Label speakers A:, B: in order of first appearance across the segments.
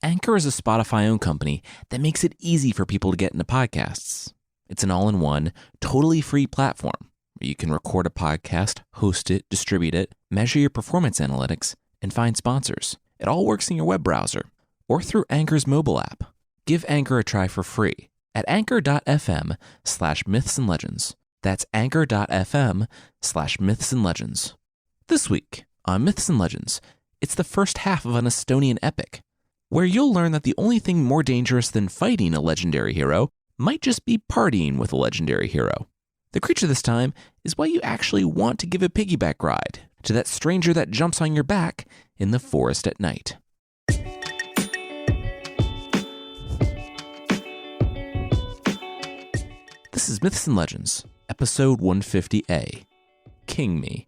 A: Anchor is a Spotify-owned company that makes it easy for people to get into podcasts. It's an all-in-one, totally free platform where you can record a podcast, host it, distribute it, measure your performance analytics, and find sponsors. It all works in your web browser or through Anchor's mobile app. Give Anchor a try for free at anchor.fm/mythsandlegends. That's anchor.fm/mythsandlegends. This week on Myths and Legends, it's the first half of an Estonian epic, where you'll learn that the only thing more dangerous than fighting a legendary hero might just be partying with a legendary hero. The creature this time is why you actually want to give a piggyback ride to that stranger that jumps on your back in the forest at night. This is Myths and Legends, episode 150A, King Me.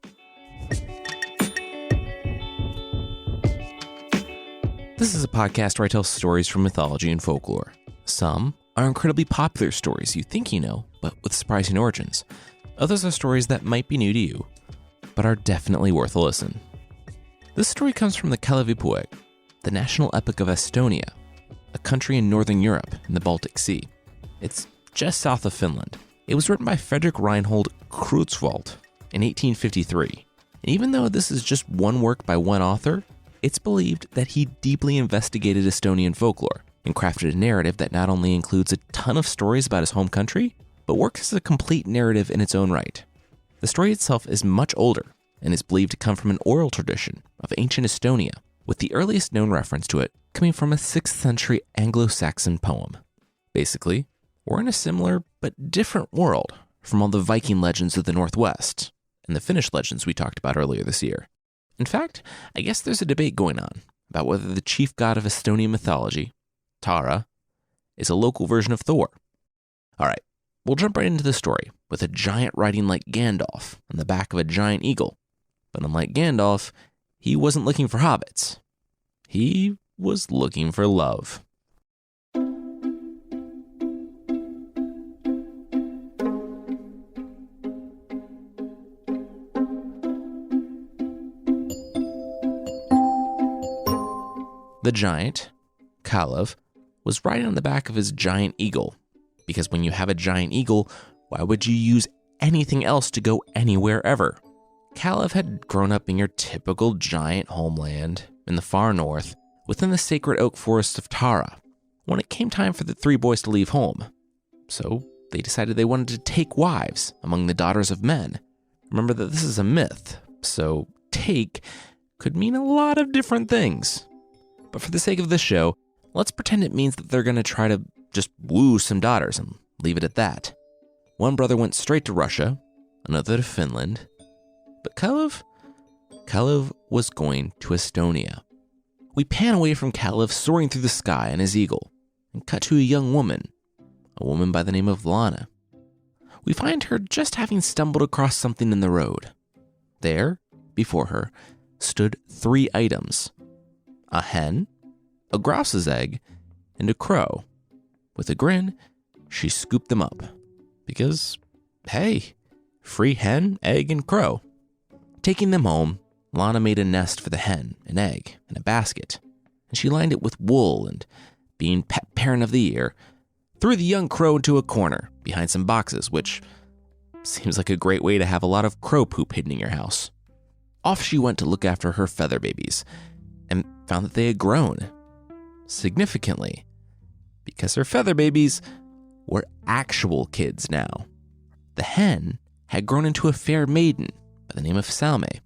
A: This is a podcast where I tell stories from mythology and folklore. Some are incredibly popular stories you think you know, but with surprising origins. Others are stories that might be new to you, but are definitely worth a listen. This story comes from the Kalevipoeg, the national epic of Estonia, a country in northern Europe in the Baltic Sea. It's just south of Finland. It was written by Frederick Reinhold Kreutzwald in 1853. And even though this is just one work by one author, it's believed that he deeply investigated Estonian folklore and crafted a narrative that not only includes a ton of stories about his home country, but works as a complete narrative in its own right. The story itself is much older and is believed to come from an oral tradition of ancient Estonia, with the earliest known reference to it coming from a 6th century Anglo-Saxon poem. Basically, we're in a similar but different world from all the Viking legends of the Northwest and the Finnish legends we talked about earlier this year. In fact, I guess there's a debate going on about whether the chief god of Estonian mythology, Tara, is a local version of Thor. All right, we'll jump right into the story with a giant riding like Gandalf on the back of a giant eagle. But unlike Gandalf, he wasn't looking for hobbits. He was looking for love. The giant, Kalev, was riding on the back of his giant eagle, because when you have a giant eagle, why would you use anything else to go anywhere ever? Kalev had grown up in your typical giant homeland in the far north, within the sacred oak forest of Tara, when it came time for the three boys to leave home. So they decided they wanted to take wives among the daughters of men. Remember that this is a myth, so take could mean a lot of different things. But for the sake of this show, let's pretend it means that they're going to try to just woo some daughters and leave it at that. One brother went straight to Russia, another to Finland, but Kalev was going to Estonia. We pan away from Kalev soaring through the sky on his eagle and cut to a young woman, a woman by the name of Lana. We find her just having stumbled across something in the road. There, before her, stood 3 items: a hen, a grouse's egg, and a crow. With a grin, she scooped them up. Because, hey, free hen, egg, and crow. Taking them home, Lana made a nest for the hen, an egg, and a basket, and she lined it with wool and, being pet parent of the year, threw the young crow into a corner behind some boxes, which seems like a great way to have a lot of crow poop hidden in your house. Off she went to look after her feather babies, and found that they had grown significantly, because her feather babies were actual kids now. The hen had grown into a fair maiden by the name of Salme,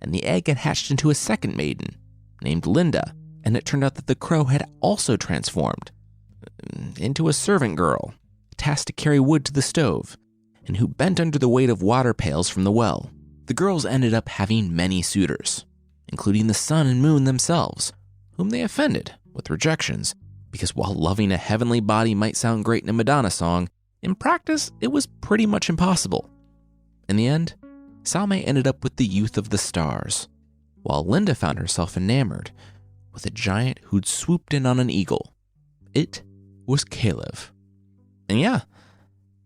A: and the egg had hatched into a second maiden named Linda, and it turned out that the crow had also transformed into a servant girl, tasked to carry wood to the stove, and who bent under the weight of water pails from the well. The girls ended up having many suitors, including the sun and moon themselves, whom they offended with rejections, because while loving a heavenly body might sound great in a Madonna song, in practice it was pretty much impossible. In the end, Salme ended up with the youth of the stars, while Linda found herself enamored with a giant who'd swooped in on an eagle. It was Kalev. And yeah,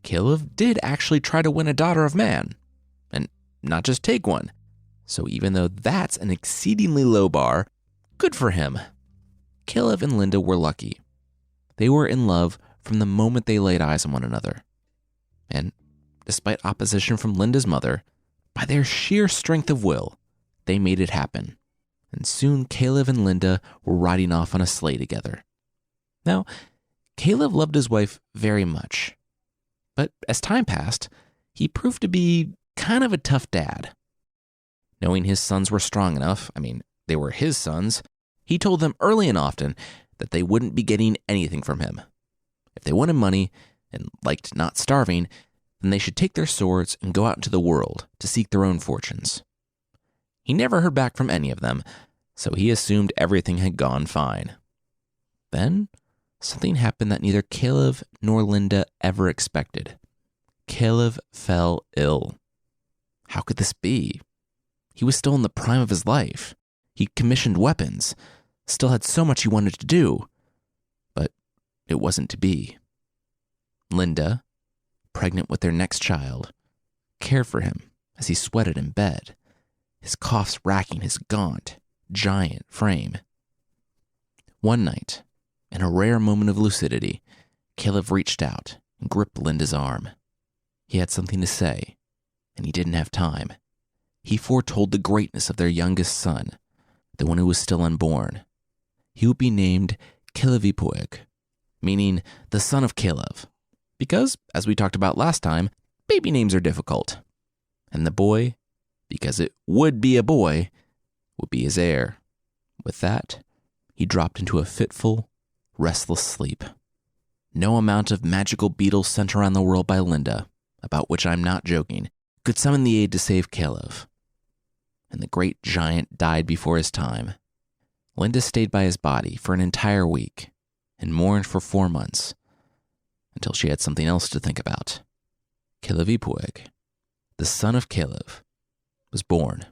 A: Kalev did actually try to win a daughter of man, and not just take one. So even though that's an exceedingly low bar, good for him. Kalev and Linda were lucky. They were in love from the moment they laid eyes on one another. And despite opposition from Linda's mother, by their sheer strength of will, they made it happen. And soon Kalev and Linda were riding off on a sleigh together. Now, Kalev loved his wife very much. But as time passed, he proved to be kind of a tough dad. Knowing his sons were strong enough, they were his sons, he told them early and often that they wouldn't be getting anything from him. If they wanted money and liked not starving, then they should take their swords and go out into the world to seek their own fortunes. He never heard back from any of them, so he assumed everything had gone fine. Then, something happened that neither Kalev nor Linda ever expected. Kalev fell ill. How could this be? He was still in the prime of his life. He commissioned weapons, still had so much he wanted to do. But it wasn't to be. Linda, pregnant with their next child, cared for him as he sweated in bed, his coughs racking his gaunt, giant frame. One night, in a rare moment of lucidity, Kalev reached out and gripped Linda's arm. He had something to say, and he didn't have time. He foretold the greatness of their youngest son, the one who was still unborn. He would be named Kalevipoeg, meaning the son of Kalev, because, as we talked about last time, baby names are difficult. And the boy, because it would be a boy, would be his heir. With that, he dropped into a fitful, restless sleep. No amount of magical beetles sent around the world by Linda, about which I'm not joking, could summon the aid to save Kalev. And the great giant died before his time. Linda stayed by his body for an entire week and mourned for 4 months until she had something else to think about. Kalevipoeg, the son of Kalev, was born.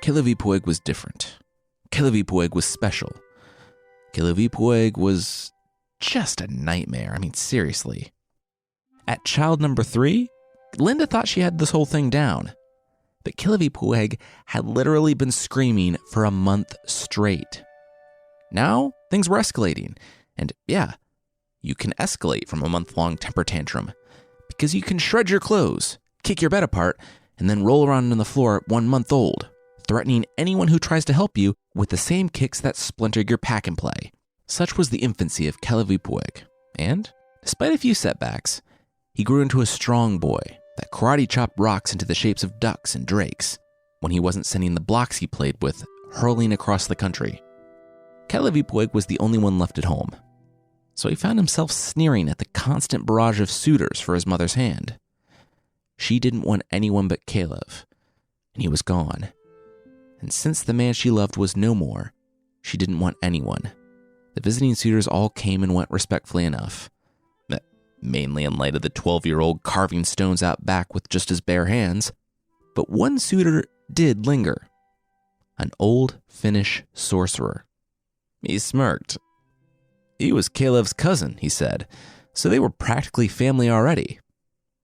A: Kalevipoeg was different. Kalevipoeg was special. Kalevipoeg was just a nightmare. Seriously. At child number 3, Linda thought she had this whole thing down. But Kalevipoeg had literally been screaming for a month straight. Now, things were escalating. And yeah, you can escalate from a month-long temper tantrum because you can shred your clothes, kick your bed apart, and then roll around on the floor 1 month old, threatening anyone who tries to help you with the same kicks that splintered your pack and play. Such was the infancy of Kalevipoeg, and, despite a few setbacks, he grew into a strong boy that karate chopped rocks into the shapes of ducks and drakes when he wasn't sending the blocks he played with hurling across the country. Kalevipoeg was the only one left at home, so he found himself sneering at the constant barrage of suitors for his mother's hand. She didn't want anyone but Kalev, and he was gone. And since the man she loved was no more, she didn't want anyone. The visiting suitors all came and went respectfully enough, mainly in light of the 12-year-old carving stones out back with just his bare hands. But one suitor did linger, an old Finnish sorcerer. He smirked. He was Kalev's cousin, he said, so they were practically family already.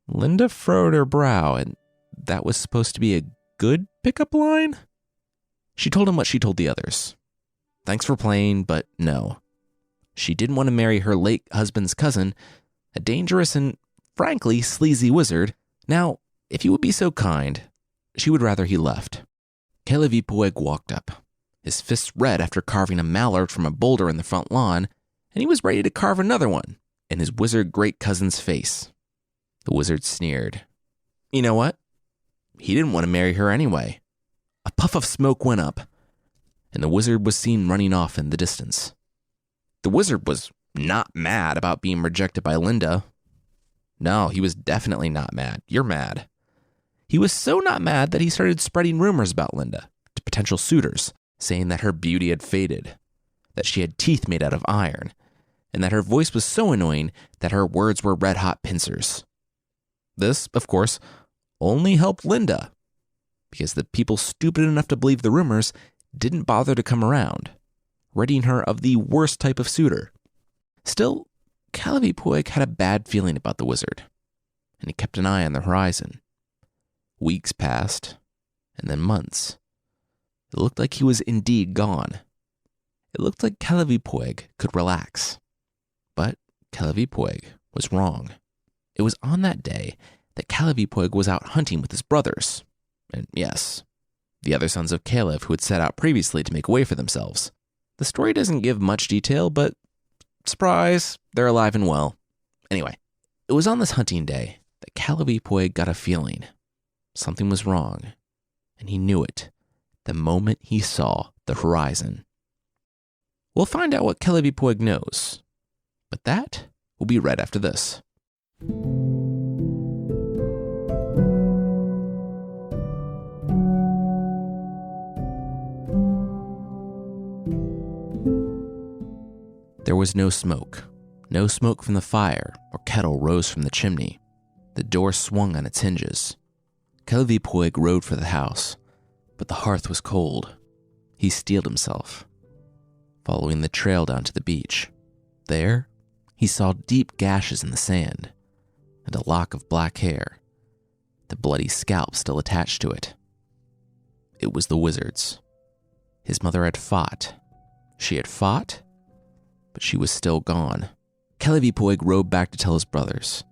A: Linda furrowed her brow, and that was supposed to be a good pickup line? She told him what she told the others. Thanks for playing, but no. She didn't want to marry her late husband's cousin, a dangerous and, frankly, sleazy wizard. Now, if he would be so kind, she would rather he left. Kalevipoeg walked up, his fists red after carving a mallard from a boulder in the front lawn, and he was ready to carve another one in his wizard great cousin's face. The wizard sneered. You know what? He didn't want to marry her anyway. A puff of smoke went up, and the wizard was seen running off in the distance. The wizard was not mad about being rejected by Linda. No, he was definitely not mad. You're mad. He was so not mad that he started spreading rumors about Linda to potential suitors, saying that her beauty had faded, that she had teeth made out of iron, and that her voice was so annoying that her words were red-hot pincers. This, of course, only helped Linda, because the people stupid enough to believe the rumors didn't bother to come around, ridding her of the worst type of suitor. Still, Kalevipoeg had a bad feeling about the wizard, and he kept an eye on the horizon. Weeks passed, and then months. It looked like he was indeed gone. It looked like Kalevipoeg could relax. But Kalevipoeg was wrong. It was on that day that Kalevipoeg was out hunting with his brothers. And yes, the other sons of Kalev who had set out previously to make way for themselves. The story doesn't give much detail, but surprise, they're alive and well. Anyway, it was on this hunting day that Kalevipoeg got a feeling. Something was wrong, and he knew it the moment he saw the horizon. We'll find out what Kalevipoeg knows, but that will be right after this. There was no smoke. No smoke from the fire or kettle rose from the chimney. The door swung on its hinges. Kalevipoeg rode for the house, but the hearth was cold. He steeled himself, following the trail down to the beach. There, he saw deep gashes in the sand and a lock of black hair, the bloody scalp still attached to it. It was the wizard's. His mother had fought. She had fought, but she was still gone. Kalevipoeg rode back to tell his brothers,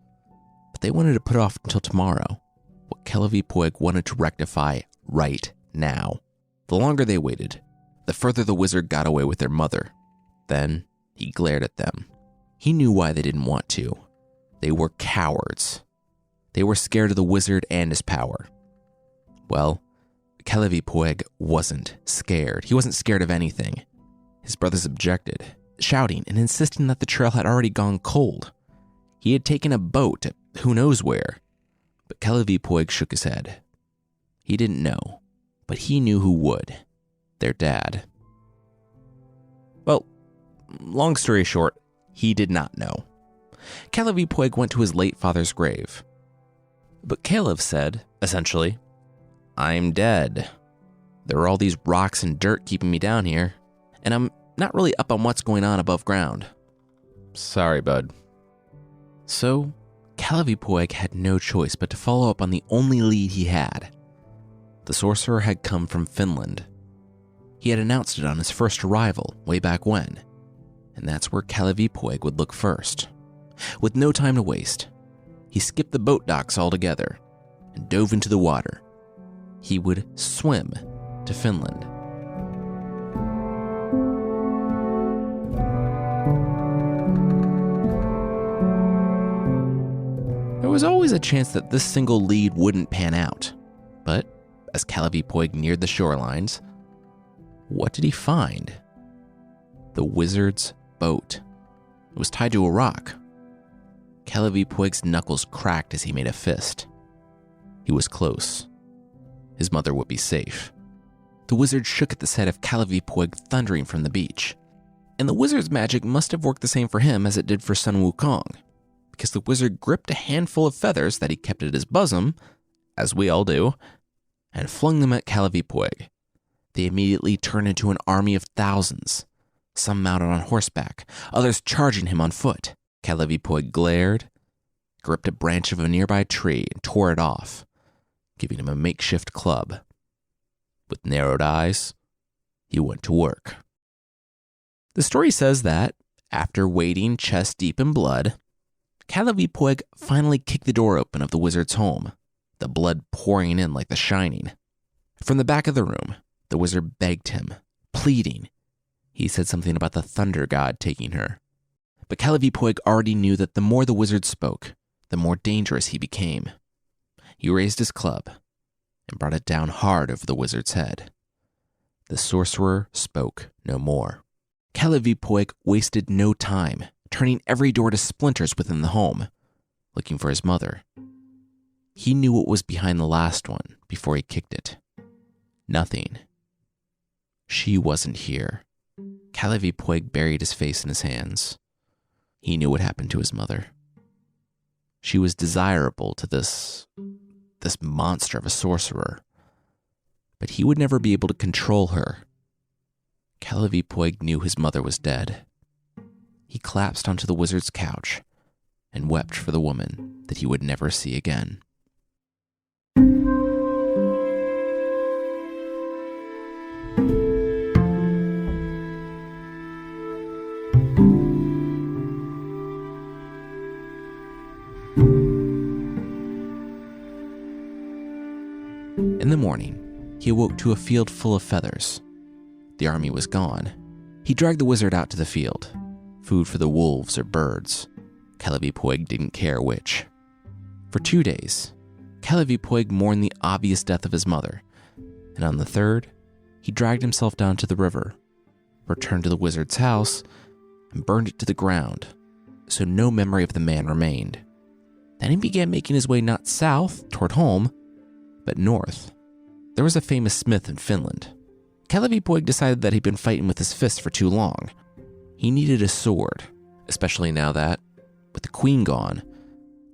A: but they wanted to put off until tomorrow what Kalevipoeg wanted to rectify right now. The longer they waited, the further the wizard got away with their mother. Then he glared at them. He knew why they didn't want to. They were cowards. They were scared of the wizard and his power. Well, Kalevipoeg wasn't scared. He wasn't scared of anything. His brothers objected, shouting and insisting that the trail had already gone cold. He had taken a boat to who knows where. But Kalevipoeg shook his head. He didn't know, but he knew who would. Their dad. Well, long story short, he did not know. Kalevipoeg went to his late father's grave. But Kalev said, essentially, I'm dead. There are all these rocks and dirt keeping me down here, and I'm not really up on what's going on above ground. Sorry, bud. So, Kalevipoeg had no choice but to follow up on the only lead he had. The sorcerer had come from Finland. He had announced it on his first arrival way back when, and that's where Kalevipoeg would look first. With no time to waste, he skipped the boat docks altogether and dove into the water. He would swim to Finland. There was always a chance that this single lead wouldn't pan out, but as Kalevipoeg neared the shorelines, what did he find? The wizard's boat. It was tied to a rock. Kalevipoeg's knuckles cracked as he made a fist. He was close. His mother would be safe. The wizard shook at the sight of Kalevipoeg thundering from the beach. And the wizard's magic must have worked the same for him as it did for Sun Wukong, because the wizard gripped a handful of feathers that he kept at his bosom, as we all do, and flung them at Kalevipoeg. They immediately turned into an army of thousands, some mounted on horseback, others charging him on foot. Kalevipoeg glared, gripped a branch of a nearby tree, and tore it off, giving him a makeshift club. With narrowed eyes, he went to work. The story says that, after wading chest deep in blood, Kalevipoeg finally kicked the door open of the wizard's home, the blood pouring in like The Shining. From the back of the room, the wizard begged him, pleading. He said something about the thunder god taking her. But Kalevipoeg already knew that the more the wizard spoke, the more dangerous he became. He raised his club and brought it down hard over the wizard's head. The sorcerer spoke no more. Kalevipoeg wasted no time, turning every door to splinters within the home, looking for his mother. He knew what was behind the last one before he kicked it. Nothing. She wasn't here. Kalevipoeg buried his face in his hands. He knew what happened to his mother. She was desirable to this monster of a sorcerer, but he would never be able to control her. Kalevipoeg knew his mother was dead. he collapsed onto the wizard's couch and wept for the woman that he would never see again. In the morning, he awoke to a field full of feathers. The army was gone. He dragged the wizard out to the field. Food for the wolves or birds. Kalevipoeg didn't care which. For 2 days, Kalevipoeg mourned the obvious death of his mother, and on the third, he dragged himself down to the river, returned to the wizard's house, and burned it to the ground, so no memory of the man remained. Then he began making his way not south toward home, but north. There was a famous smith in Finland. Kalevipoeg decided that he'd been fighting with his fists for too long. He needed a sword, especially now that, with the queen gone,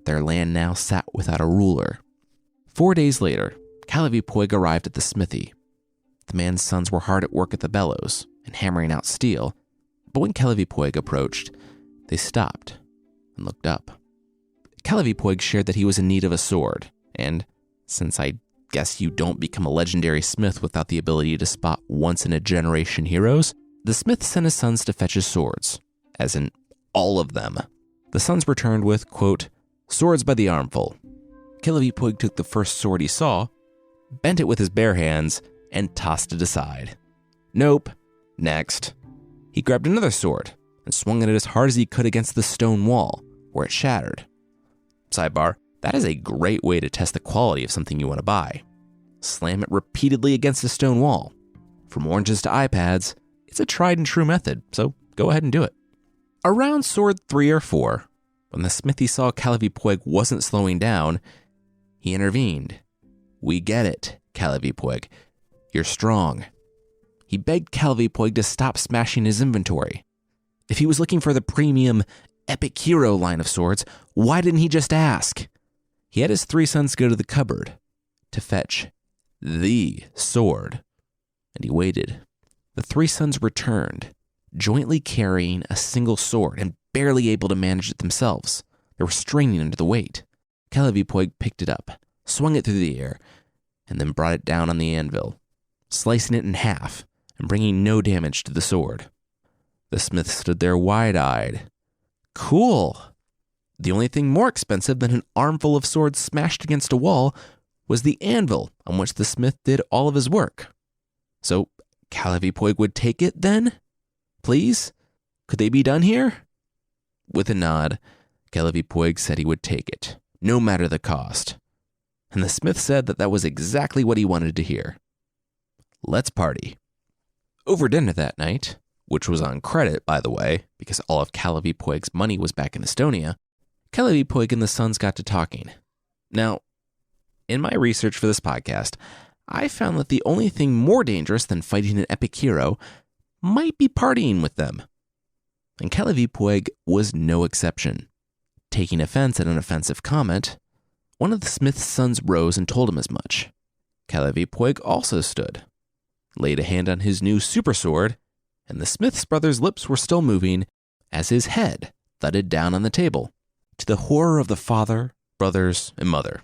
A: their land now sat without a ruler. 4 days later, Kalevipoeg arrived at the smithy. The man's sons were hard at work at the bellows and hammering out steel, but when Kalevipoeg approached, they stopped and looked up. Kalevipoeg shared that he was in need of a sword, and since I guess you don't become a legendary smith without the ability to spot once-in-a-generation heroes, the smith sent his sons to fetch his swords, as in all of them. The sons returned with, quote, swords by the armful. Kalevipoeg took the first sword he saw, bent it with his bare hands, and tossed it aside. Nope. Next. He grabbed another sword and swung it as hard as he could against the stone wall, where it shattered. Sidebar, that is a great way to test the quality of something you want to buy. Slam it repeatedly against a stone wall. From oranges to iPads, it's a tried and true method, so go ahead and do it. Around sword 3 or 4, when the smithy saw Kalevipoeg wasn't slowing down, he intervened. We get it, Kalevipoeg. You're strong. He begged Kalevipoeg to stop smashing his inventory. If he was looking for the premium epic hero line of swords, why didn't he just ask? He had his 3 sons go to the cupboard to fetch the sword, and he waited. The 3 sons returned, jointly carrying a single sword and barely able to manage it themselves. They were straining under the weight. Kalevipoeg picked it up, swung it through the air, and then brought it down on the anvil, slicing it in half and bringing no damage to the sword. The smith stood there wide-eyed. Cool. The only thing more expensive than an armful of swords smashed against a wall was the anvil on which the smith did all of his work. So Kalevipoeg would take it then? Please? Could they be done here? With a nod, Kalevipoeg said he would take it, no matter the cost. And the smith said that that was exactly what he wanted to hear. Let's party. Over dinner that night, which was on credit, by the way, because all of Kalevipoeg's money was back in Estonia, Kalevipoeg and the sons got to talking. Now, in my research for this podcast, I found that the only thing more dangerous than fighting an epic hero might be partying with them. And Kalevipoeg was no exception. Taking offense at an offensive comment, one of the smith's sons rose and told him as much. Kalevipoeg also stood, laid a hand on his new super sword, and the smith's brother's lips were still moving as his head thudded down on the table, to the horror of the father, brothers, and mother.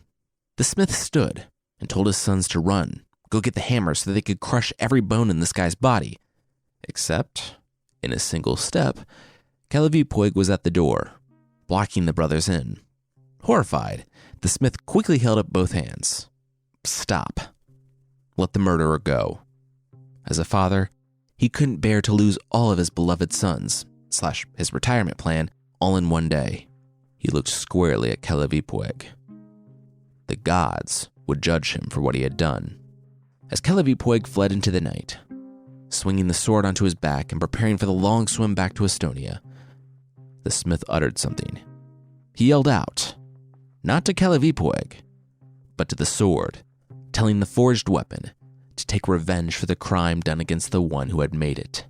A: The smith stood and told his sons to run, go get the hammer so that they could crush every bone in this guy's body. Except, in a single step, Kalevipoeg was at the door, blocking the brothers in. Horrified, the smith quickly held up both hands. Stop. Let the murderer go. As a father, he couldn't bear to lose all of his beloved sons, / his retirement plan, all in one day. He looked squarely at Kalevipoeg. The gods would judge him for what he had done. As Kalevipoeg fled into the night, swinging the sword onto his back and preparing for the long swim back to Estonia, the smith uttered something. He yelled out, not to Kalevipoeg, but to the sword, telling the forged weapon to take revenge for the crime done against the one who had made it.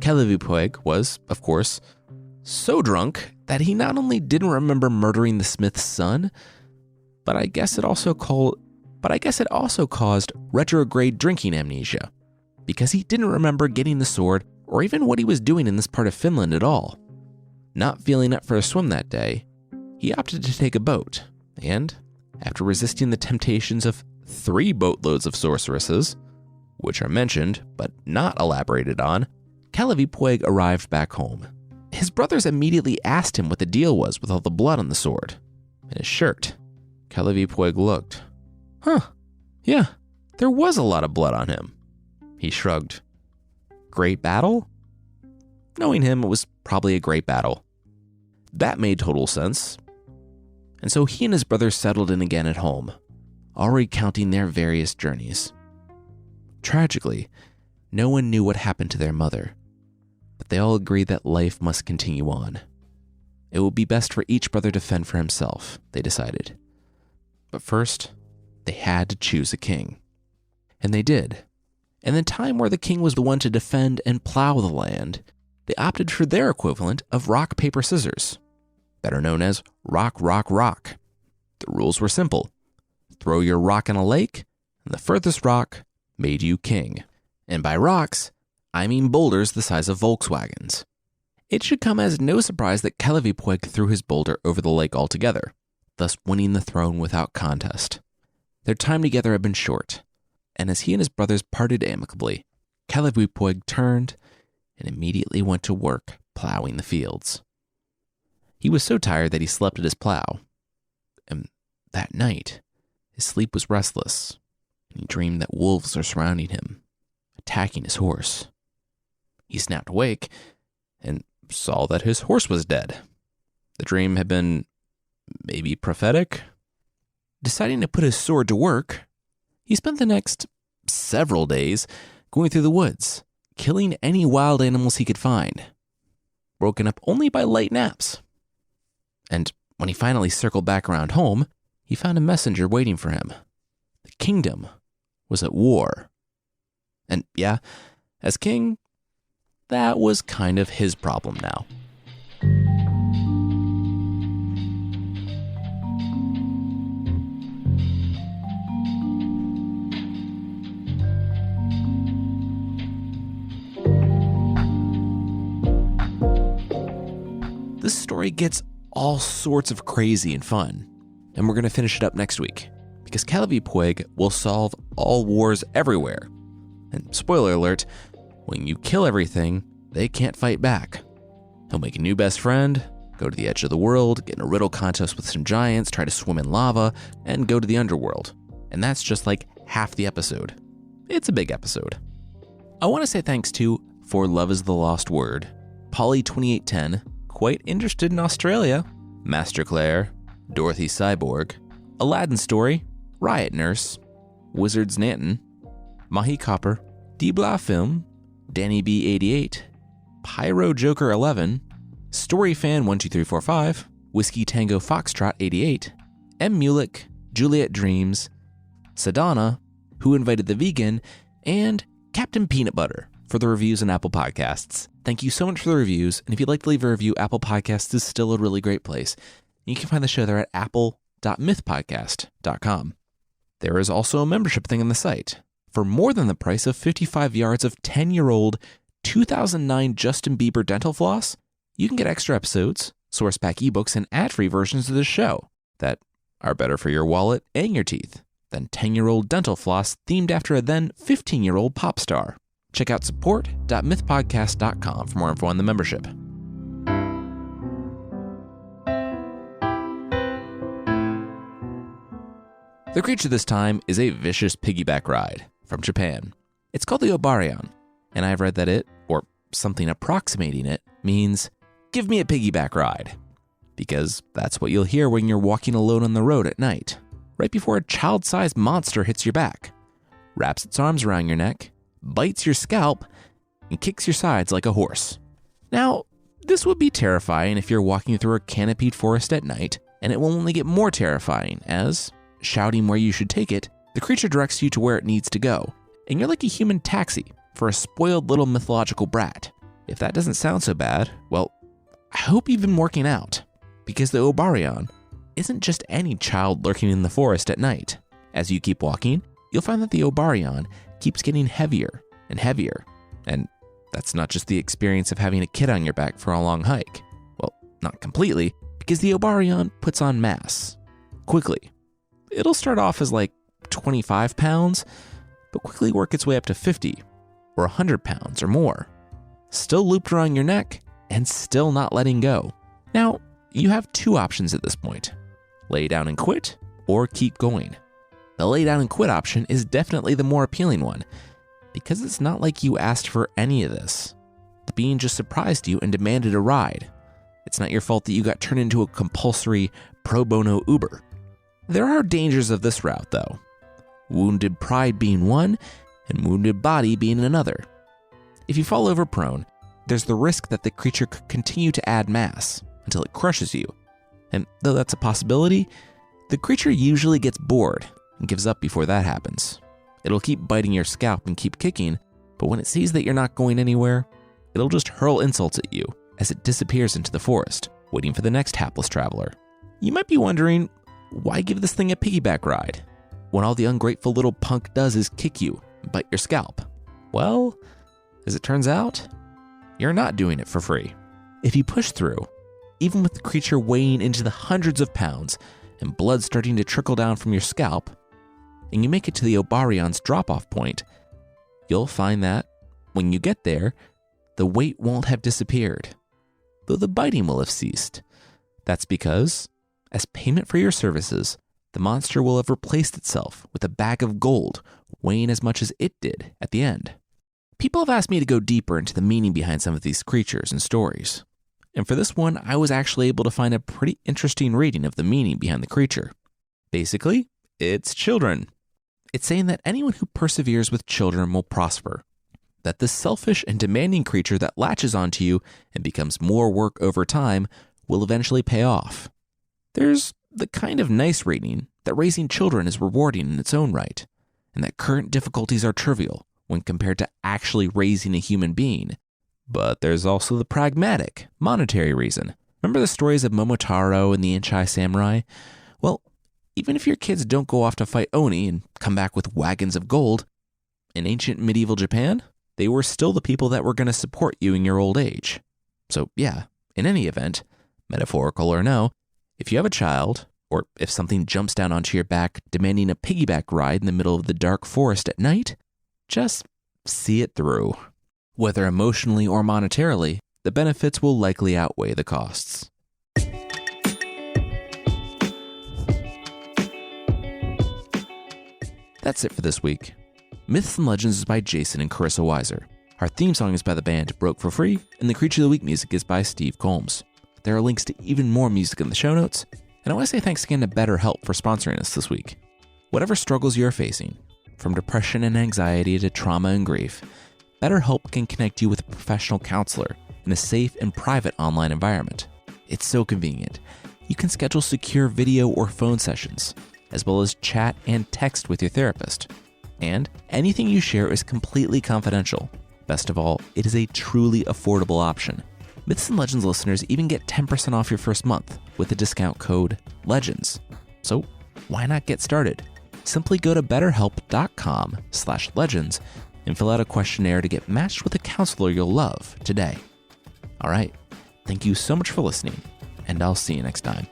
A: Kalevipoeg was, of course, so drunk that he not only didn't remember murdering the smith's son, but I guess it also caused retrograde drinking amnesia, because he didn't remember getting the sword or even what he was doing in this part of Finland at all. Not feeling up for a swim that day, he opted to take a boat, and after resisting the temptations of 3 boatloads of sorceresses, which are mentioned but not elaborated on, Kalevipoeg arrived back home. His brothers immediately asked him what the deal was with all the blood on the sword and his shirt. Kalevipoeg looked. Yeah, there was a lot of blood on him. He shrugged. Great battle? Knowing him, it was probably a great battle. That made total sense. And so he and his brothers settled in again at home, all recounting their various journeys. Tragically, no one knew what happened to their mother, but they all agreed that life must continue on. It would be best for each brother to fend for himself, they decided. But first, they had to choose a king. And they did. In the time where the king was the one to defend and plow the land, they opted for their equivalent of rock, paper, scissors, better known as rock, rock, rock. The rules were simple. Throw your rock in a lake, and the furthest rock made you king. And by rocks, I mean boulders the size of Volkswagens. It should come as no surprise that Kalevipoeg threw his boulder over the lake altogether, thus winning the throne without contest. Their time together had been short, and as he and his brothers parted amicably, Kalevipoeg turned and immediately went to work plowing the fields. He was so tired that he slept at his plow, and that night, his sleep was restless, and he dreamed that wolves were surrounding him, attacking his horse. He snapped awake and saw that his horse was dead. The dream had been maybe prophetic. Deciding to put his sword to work, he spent the next several days going through the woods, killing any wild animals he could find, broken up only by light naps. And when he finally circled back around home, he found a messenger waiting for him. The kingdom was at war. And yeah, as king, that was kind of his problem now. This story gets all sorts of crazy and fun, and we're going to finish it up next week, because Kalevipoeg will solve all wars everywhere. And spoiler alert, when you kill everything, they can't fight back. He'll make a new best friend, go to the edge of the world, get in a riddle contest with some giants, try to swim in lava, and go to the underworld. And that's just like half the episode. It's a big episode. I want to say thanks to For Love is the Lost Word, Polly2810, Quite Interested in Australia, Master Claire, Dorothy Cyborg, Aladdin Story, Riot Nurse, Wizards Nanton, Mahi Copper, D-Blah Film, Danny B88, Pyro Joker 11, Storyfan 12345, Whiskey Tango Foxtrot 88, M. Mulick, Juliet Dreams, Sadana, Who Invited the Vegan, and Captain Peanut Butter for the reviews on Apple Podcasts. Thank you so much for the reviews, and if you'd like to leave a review, Apple Podcasts is still a really great place. You can find the show there at apple.mythpodcast.com. There is also a membership thing on the site. For more than the price of 55 yards of 10-year-old 2009 Justin Bieber dental floss, you can get extra episodes, source pack ebooks, and ad-free versions of the show that are better for your wallet and your teeth than 10-year-old dental floss themed after a then 15-year-old pop star. Check out support.mythpodcast.com for more info on the membership. The creature this time is a vicious piggyback ride from Japan. It's called the Obarion, and I've read that it, or something approximating it, means, give me a piggyback ride. Because that's what you'll hear when you're walking alone on the road at night, right before a child-sized monster hits your back, wraps its arms around your neck, bites your scalp, and kicks your sides like a horse. Now, this would be terrifying if you're walking through a canopied forest at night, and it will only get more terrifying as, shouting where you should take it, the creature directs you to where it needs to go, and you're like a human taxi for a spoiled little mythological brat. If that doesn't sound so bad, well, I hope you've been working out, because the Obarion isn't just any child lurking in the forest at night. As you keep walking, you'll find that the Obarion keeps getting heavier and heavier. And that's not just the experience of having a kid on your back for a long hike. Well, not completely, because the Obarion puts on mass quickly. It'll start off as like 25 pounds, but quickly work its way up to 50 or 100 pounds or more. Still looped around your neck and still not letting go. Now, you have two options at this point: lay down and quit, or keep going. The lay down and quit option is definitely the more appealing one, because it's not like you asked for any of this. The being just surprised you and demanded a ride. It's not your fault that you got turned into a compulsory pro bono Uber. There are dangers of this route, though. Wounded pride being one, and wounded body being another. If you fall over prone, there's the risk that the creature could continue to add mass until it crushes you. And though that's a possibility, the creature usually gets bored and gives up before that happens. It'll keep biting your scalp and keep kicking, but when it sees that you're not going anywhere, it'll just hurl insults at you as it disappears into the forest, waiting for the next hapless traveler. You might be wondering, why give this thing a piggyback ride when all the ungrateful little punk does is kick you and bite your scalp? Well, as it turns out, you're not doing it for free. If you push through, even with the creature weighing into the hundreds of pounds and blood starting to trickle down from your scalp, and you make it to the Obarion's drop-off point, you'll find that, when you get there, the weight won't have disappeared, though the biting will have ceased. That's because, as payment for your services, the monster will have replaced itself with a bag of gold weighing as much as it did at the end. People have asked me to go deeper into the meaning behind some of these creatures and stories. And for this one, I was actually able to find a pretty interesting reading of the meaning behind the creature. Basically, it's children. It's saying that anyone who perseveres with children will prosper. That the selfish and demanding creature that latches onto you and becomes more work over time will eventually pay off. There's the kind of nice reading that raising children is rewarding in its own right, and that current difficulties are trivial when compared to actually raising a human being. But there's also the pragmatic, monetary reason. Remember the stories of Momotaro and the Inchai Samurai? Well, even if your kids don't go off to fight Oni and come back with wagons of gold, in ancient medieval Japan, they were still the people that were going to support you in your old age. So yeah, in any event, metaphorical or no, if you have a child, or if something jumps down onto your back demanding a piggyback ride in the middle of the dark forest at night, just see it through. Whether emotionally or monetarily, the benefits will likely outweigh the costs. That's it for this week. Myths and Legends is by Jason and Carissa Weiser. Our theme song is by the band Broke for Free, and the Creature of the Week music is by Steve Combs. There are links to even more music in the show notes, and I want to say thanks again to BetterHelp for sponsoring us this week. Whatever struggles you're facing, from depression and anxiety to trauma and grief, BetterHelp can connect you with a professional counselor in a safe and private online environment. It's so convenient. You can schedule secure video or phone sessions, as well as chat and text with your therapist. And anything you share is completely confidential. Best of all, it is a truly affordable option. Myths and Legends listeners even get 10% off your first month with the discount code LEGENDS. So why not get started? Simply go to betterhelp.com/legends and fill out a questionnaire to get matched with a counselor you'll love today. All right, thank you so much for listening, and I'll see you next time.